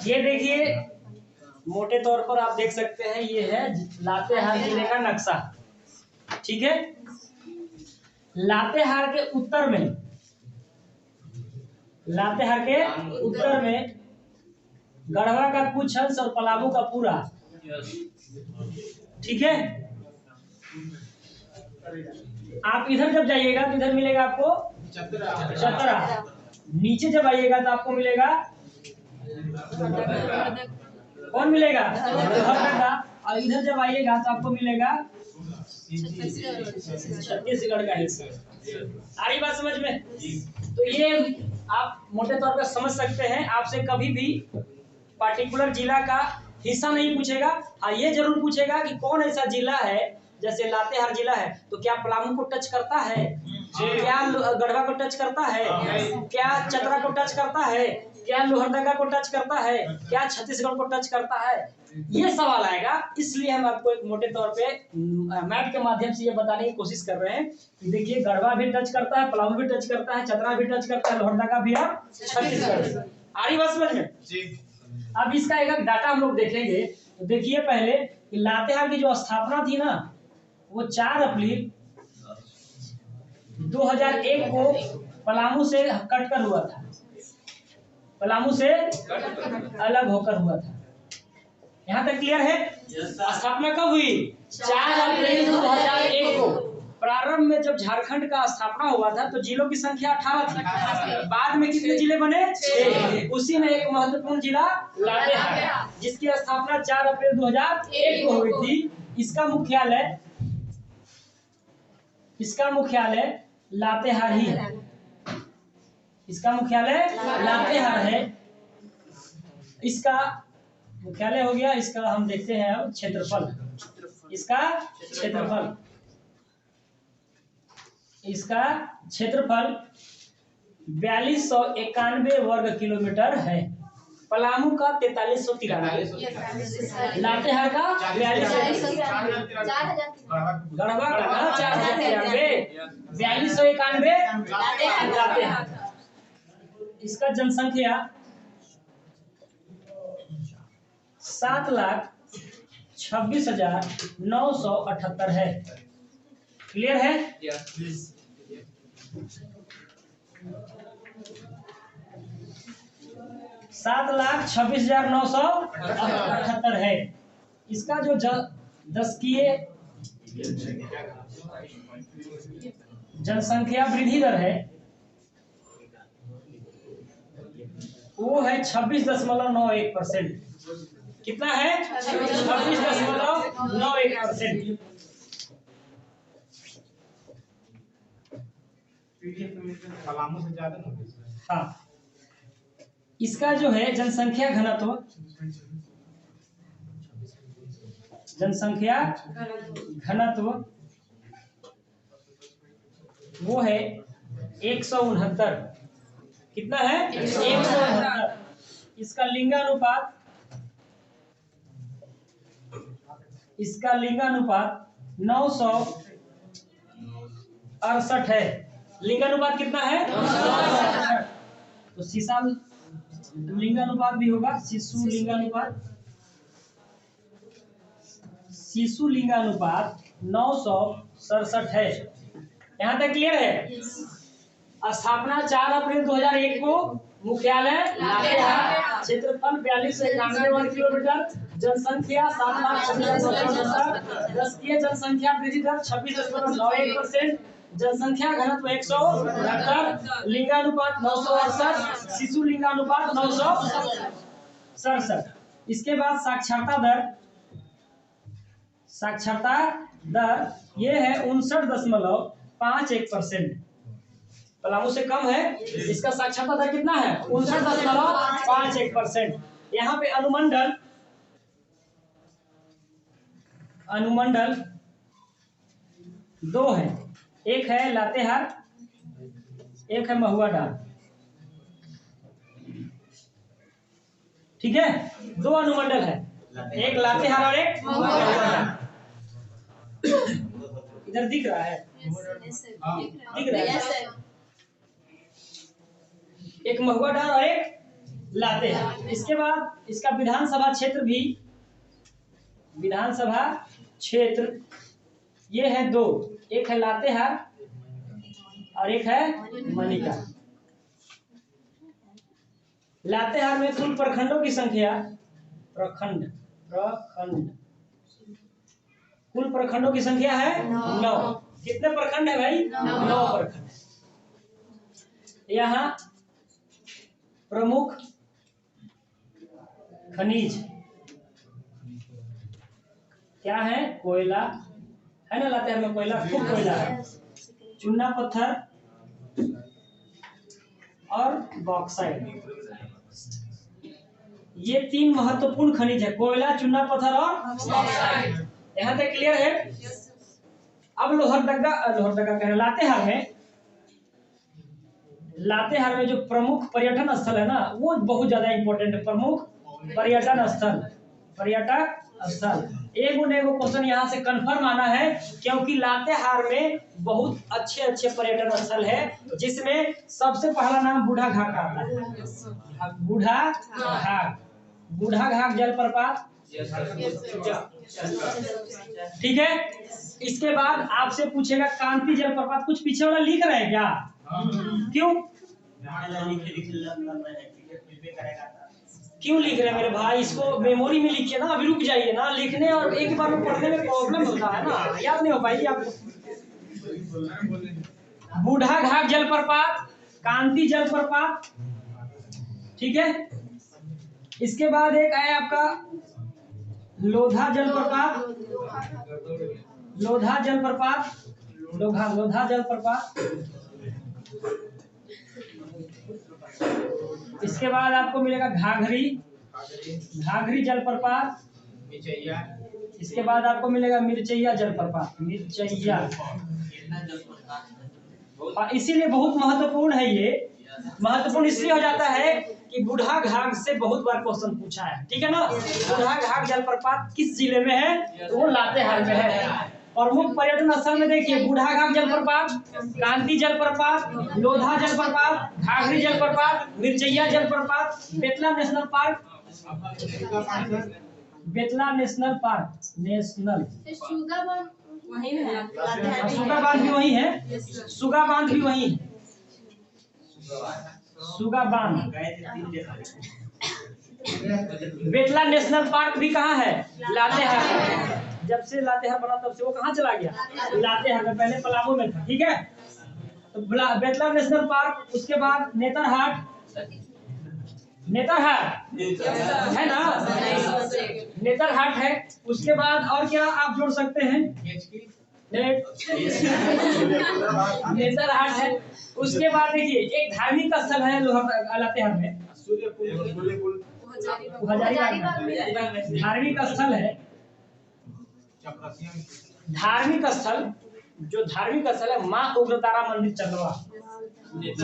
ये देखिए मोटे तौर पर आप देख सकते हैं, ये है लातेहार जिले का नक्शा। ठीक है, लातेहार के उत्तर में, लातेहार के उत्तर में गढ़वा का कुछ अंश और पलामू का पूरा। ठीक है, आप इधर जब जाइएगा तो इधर मिलेगा आपको चतरा, नीचे जब आइएगा तो आपको मिलेगा कौन मिलेगा, और इधर जब आइएगा तो आपको मिलेगा छत्तीसगढ़ का हिस्सा। आ रही बात समझ में? तो ये आप मोटे तौर पर समझ सकते हैं। आपसे कभी भी पार्टिकुलर जिला का हिस्सा नहीं पूछेगा। हाँ, ये जरूर पूछेगा कि कौन ऐसा जिला है, जैसे लातेहार जिला है तो क्या पलामू को टच करता है, क्या गढ़वा को टच करता है, क्या चतरा को टच करता है, क्या लोहरदगा को टच करता है, क्या छत्तीसगढ़ को टच करता है, ये सवाल आएगा। इसलिए हम आपको एक मोटे तौर पे मैप के माध्यम से ये बताने की कोशिश कर रहे हैं कि देखिए गढ़वा भी टच करता है, पलामू भी टच करता है, चतरा भी टच करता है, लोहरदगा भी और छत्तीसगढ़। आ रही बात समझ में? अब इसका एक डाटा हम लोग देखेंगे। तो देखिए पहले कि लातेहार की जो स्थापना थी ना, वो 4 अप्रैल 2001 को पलामू से कटकर हुआ था, पलामू से अलग होकर हुआ था। यहाँ तक क्लियर है? स्थापना कब हुई? 4 अप्रैल 2001 को। प्रारंभ में जब झारखंड का स्थापना हुआ था तो जिलों की संख्या 18 थी। बाद में कितने जिले बने? 6। उसी में एक महत्वपूर्ण जिला लातेहार, जिसकी स्थापना 4 अप्रैल 2001 को हुई थी। इसका मुख्यालय लातेहार ही है। इसका मुख्यालय लातेहार है। इसका मुख्यालय हो गया। इसका हम देखते हैं अब क्षेत्रफल। इसका क्षेत्रफल 4291 वर्ग किलोमीटर है। पलामू का 4393, लातेहार का 4200, गढ़वा का 4093, 4291 लातेहार। इसका जनसंख्या 7,26,978 है। क्लियर है? 7,26,978 है। इसका जो दशकीय जनसंख्या वृद्धि दर है वो है 26.91%। कितना है? 26.91%। हाँ, इसका जो है जनसंख्या घनत्व वो है 169। कितना है? 169। इसका लिंगानुपात 968 है। लिंगानुपात कितना है? 968। तो सीसा लिंगानुपात भी होगा। शिशु लिंगानुपात 967 है। यहाँ तक क्लियर है? स्थापना 4 अप्रैल 2001 को। मुख्यालय लातेहार। क्षेत्रफल 4291 वर्ग किलोमीटर। जनसंख्या 7,26,978। दशकीय जनसंख्या वृद्धि दर 26.91%। जनसंख्या घनत्व 169। लिंगानुपात 968। शिशु लिंगानुपात 967। इसके बाद साक्षरता दर ये है 59.51%। पलामू से कम है। इसका साक्षरता दर कितना है? 59.51%। यहाँ पे अनुमंडल 2 है। एक है लातेहार, एक है महुआडांड। ठीक है, दो अनुमंडल है, एक लातेहार और एक महुआ। इधर दिख रहा है, दिख रहा है, एक महुआडार और एक लातेहार। इसके बाद इसका विधानसभा क्षेत्र भी, विधानसभा क्षेत्र ये है दो, एक है लातेहार और एक है मनिका। लातेहार में कुल प्रखंडों की संख्या, प्रखंड कुल प्रखंडों की संख्या है 9। कितने प्रखंड है भाई? 9 प्रखंड। यहाँ प्रमुख खनिज क्या है? कोयला है ना, लातेहार में कोयला, खूब कोयला है, चूना पत्थर और बॉक्साइट। ये 3 महत्वपूर्ण खनिज है, कोयला, चूना पत्थर और बॉक्साइट। यहाँ तक क्लियर है? अब लोहरदगा कह रहे, लातेहार में जो प्रमुख पर्यटन स्थल है ना, वो बहुत ज्यादा इंपॉर्टेंट है। प्रमुख पर्यटन स्थल, पर्यटक स्थल, एगो क्वेश्चन यहाँ से कंफर्म आना है, क्योंकि लातेहार में बहुत अच्छे पर्यटन स्थल है, जिसमें सबसे पहला नाम बूढ़ा घाट आता है। बूढ़ा घाट जलप्रपात, ठीक है। इसके बाद आपसे पूछेगा कांति जलप्रपात। कुछ पीछे वाला लिख रहे हैं क्या? क्यों लिख रहे हैं मेरे भाई? इसको मेमोरी में लिखिए ना, अभी रुक जाइए ना, लिखने और एक बार में पढ़ने में प्रॉब्लम होता है ना, याद नहीं हो पाएगी आपको। बूढ़ा घाट जलप्रपात, कांति जलप्रपात, ठीक है। इसके बाद एक है आपका लोधा जलप्रपात, लोधा जलप्रपात। इसके बाद आपको मिलेगा घाघरी जलप्रपात। इसके बाद आपको मिलेगा मिर्चैया जलप्रपात, इसीलिए बहुत महत्वपूर्ण है ये। महत्वपूर्ण इसलिए हो जाता है कि बूढ़ा घाट से बहुत बार क्वेश्चन पूछा है, ठीक है ना। बूढ़ा घाट जलप्रपात किस जिले में है? तो वो लातेहार में है। प्रमुख पर्यटन स्थल में देखिए, बूढ़ा घाट जलप्रपात, कांति जलप्रपात, लोधा जलप्रपात, घाघरी जलप्रपात, मिर्चैया जलप्रपात, बेतला नेशनल पार्क, सुगा बांध भी वही है, सुगा बांध भी वही है, सुगा बांध। बेतला नेशनल पार्क भी कहाँ है? लातेहार। जब से लातेहार बना तब से वो कहाँ चला गया? लातेहार में, पहले पलामू में था, ठीक है। तो बेतला नेशनल पार्क, उसके बाद नेतरहाट है ना, नेतरहाट है। उसके बाद और क्या आप जोड़ सकते हैं? नेतरहाट है। उसके बाद देखिए एक धार्मिक स्थल है लातेहार में, धार्मिक स्थल है, धार्मिक स्थल है माँ उग्रतारा मंदिर चंदवा।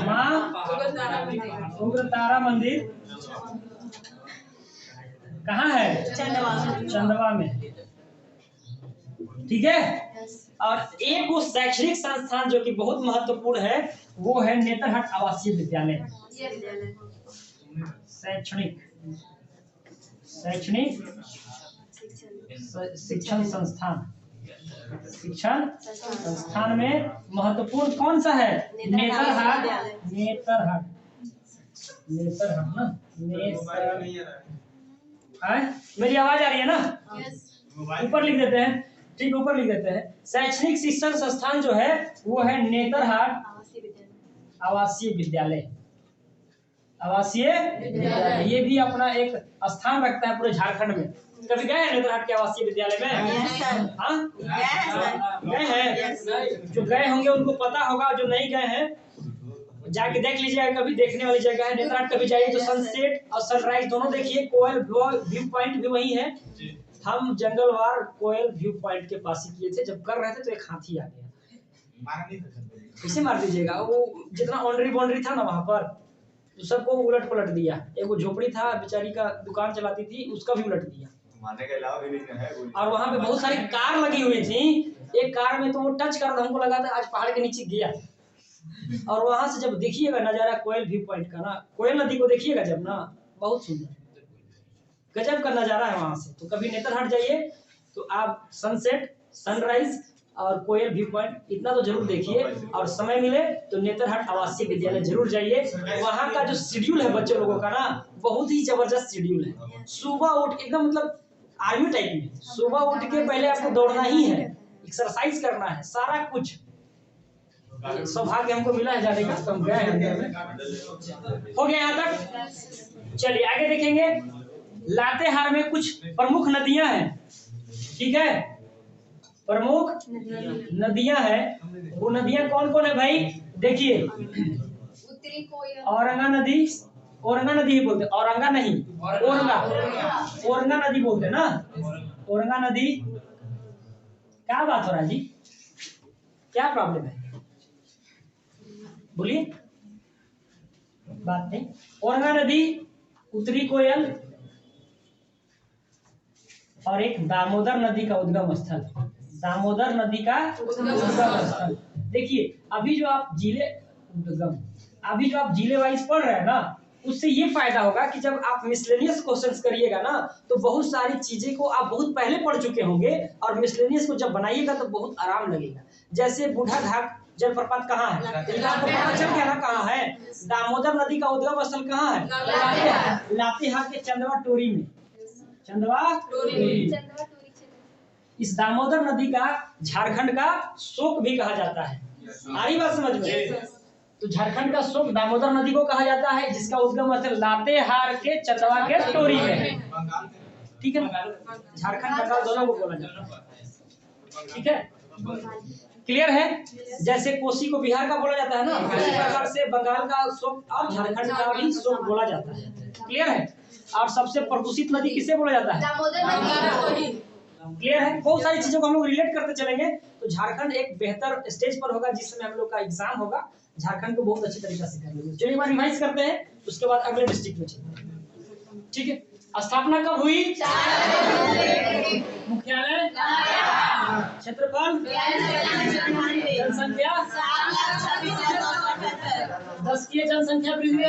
माँ उग्रतारा मंदिर कहाँ है? चंदवा में, ठीक है। और एक वो शैक्षणिक संस्थान जो कि बहुत महत्वपूर्ण है, वो है नेतरहाट आवासीय विद्यालय। शैक्षणिक शिक्षण संस्थान में महत्वपूर्ण कौन सा है? नेतरहाट ना। मेरी आवाज आ रही है ना? ऊपर लिख देते हैं, ठीक, ऊपर लिख देते हैं। शैक्षणिक शिक्षण संस्थान जो है वो है नेतरहाट आवासीय विद्यालय। ये भी अपना एक स्थान रखता है पूरे झारखंड में। कभी गए हैं नेतरहाट के आवासीय विद्यालय में? हाँ, गए हैं। जो गए होंगे उनको पता होगा, जो नहीं गए हैं जाके देख लीजिएगा, कभी देखने वाली जगह है। नेतरहाट कभी जाइए तो सनसेट और सनराइज दोनों देखिए। कोयल व्यू पॉइंट भी वही है। हम जंगलवार कोयल व्यू पॉइंट के पास ही किए थे। जब कर रहे थे तो एक हाथी आ गया। कैसे मार दीजिएगा? वो जितना ऑनरी बाउंड्री था ना वहां पर, तो सबको उलट पलट दिया। एक वो झोपड़ी था बेचारी का, दुकान चलाती थी, उसका भी उलट दिया। मारने के अलावा भी नहीं है। और वहां पे बहुत सारी कार लगी हुई थी, एक कार में तो वो टच कर, हमको लगा था आज पहाड़ के नीचे गया। और वहां से जब देखिएगा नजारा कोयल व्यू पॉइंट का ना, कोयल नदी को देखिएगा जब ना, बहुत सुंदर गजब का नजारा है वहां से। तो कभी नेतरहाट जाइए तो आप सनसेट, सनराइज और कोयल व्यू पॉइंट इतना तो जरूर देखिए। और समय मिले तो नेतरहाट आवासीय विद्यालय जरूर जाइए। वहाँ का जो शेड्यूल है बच्चे लोगों का ना, बहुत ही जबरदस्त शेड्यूल है। सुबह उठ एकदम मतलब आर्मी टाइप में, सुबह उठ के पहले आपको दौड़ना ही है, एक्सरसाइज करना है, सारा कुछ। सौभाग्य हमको मिला है जाने का, तो हम गए हैं अंदर में। हो गया यहाँ तक। चलिए आगे देखेंगे। लातेहार में कुछ प्रमुख नदियां हैं, ठीक है, प्रमुख नदियां हैं। वो नदियां कौन कौन है भाई? देखिए, औरंगा नदी, औरंगा नदी ही बोलते, औरंगा नहीं, औरंगा, औरंगा नदी बोलते ना, औरंगा नदी। क्या बात हो रहा है जी, क्या प्रॉब्लम है, बोलिए। बात नहीं। औरंगा नदी, उत्तरी कोयल और एक दामोदर नदी का उद्गम स्थल, दामोदर नदी का उद्गम स्थल। देखिए अभी जो आप जिले वाइज पढ़ रहे हैं ना, उससे ये फायदा होगा कि जब आप मिसलेनियस क्वेश्चंस करिएगा ना, तो बहुत सारी चीजें को आप बहुत पहले पढ़ चुके होंगे, और मिसलेनियस को जब बनाइएगा तो बहुत आराम लगेगा। जैसे बूढ़ा घाट जलप्रपात कहाँ है? चल गया ना, कहाँ है? दामोदर नदी का उद्गम स्थल कहाँ है? लातेहार के चंदवा टोरी में, चंदवा टोरी। इस दामोदर नदी का झारखंड का शोक भी कहा जाता है। आई बात समझ में? तो झारखंड का शोक दामोदर नदी को कहा जाता है, जिसका उद्गम स्थल लातेहार के चंदवा के टोरी में, ठीक है ना? झारखंड बंगाल दोनों को बोला जाता है, ठीक है, क्लियर है? जैसे कोसी को बिहार का बोला जाता है ना, उसी प्रकार से बंगाल का शोक और झारखंड का भी शोक बोला जाता है, क्लियर है? और सबसे प्रदूषित नदी किसे बोला जाता है? क्लियर है? बहुत सारी चीजों को हम लोग रिलेट करते चलेंगे, तो झारखंड एक बेहतर स्टेज पर होगा, जिसमें हम लोग का एग्जाम होगा, झारखंड को बहुत अच्छी तरीके से कर लेंगे। चलिए एक बार रिवाइज करते हैं, उसके बाद अगले डिस्ट्रिक्ट में चलते, ठीक है? स्थापना कब हुई? मुख्यालय, क्षेत्रफल, जनसंख्या, दशकीय जनसंख्या वृद्धि,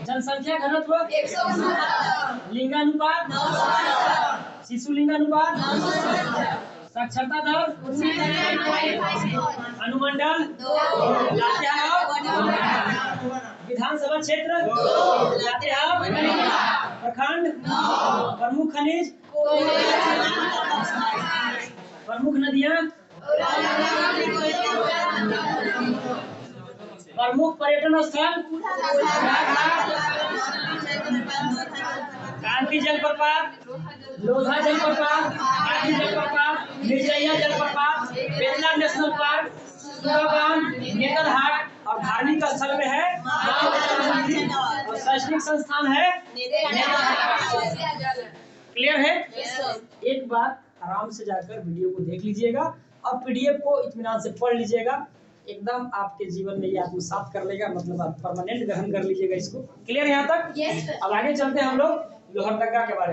जनसंख्या घनत्व, लिंगानुपात, शिशु लिंगानुपात, साक्षरता दर, अनुमंडल, विधानसभा क्षेत्र, प्रखंड, प्रमुख खनिज, प्रमुख नदियां, प्रमुख पर्यटन स्थल, कांटी जलप्रपात, लोधा जलप्रपात, कांटी जलप्रपात, मिर्जैया जलप्रपात, बेतला नेशनल पार्क, नेतरहाट, और धार्मिक स्थल में है और शैक्षणिक संस्थान है। क्लियर है? एक बार आराम से जाकर वीडियो को देख लीजिएगा और पीडीएफ को इत्मीनान से पढ़ लीजिएगा, एकदम आपके जीवन में ये आत्मसात कर लेगा, मतलब आप परमानेंट ग्रहण कर लीजिएगा इसको। क्लियर यहाँ तक? अब आगे चलते हैं हम लोग लोहरदगा के बारे में।